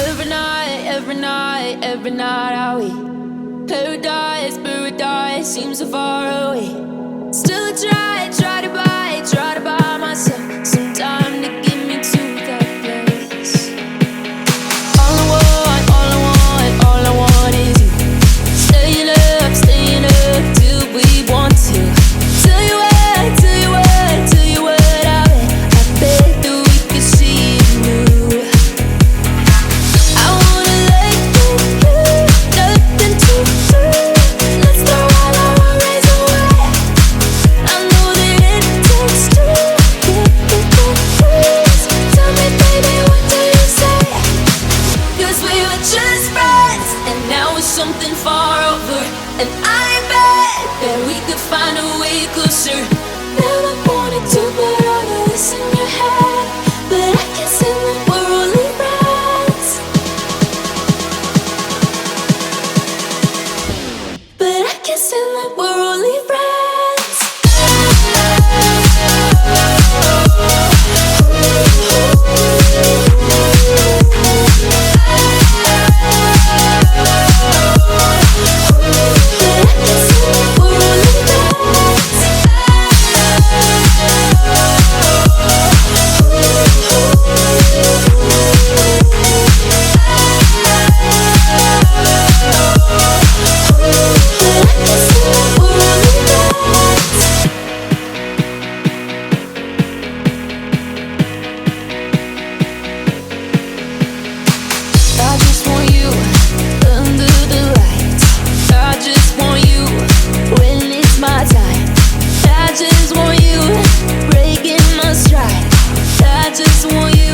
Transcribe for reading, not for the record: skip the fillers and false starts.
every night I wait. Paradise seems so far away. Still I try to buy myself some time to get me to that place. All I want is you. Staying up till we want to. Tell you what I bet that we could see it new. I wanna let you, nothing to do. Let's throw all our worries away. I know that it takes two to get the breeze. Tell me, baby, what do you say? 'Cause we were just friends, and now it's something far over. And I bet that we could find a way closer. Never wanted to put all of this in your head, but I can see that we're only friends. But I can see that we're only friends. I just want you under the lights. I just want you when it's my time. I just want you breaking my stride. I just want you.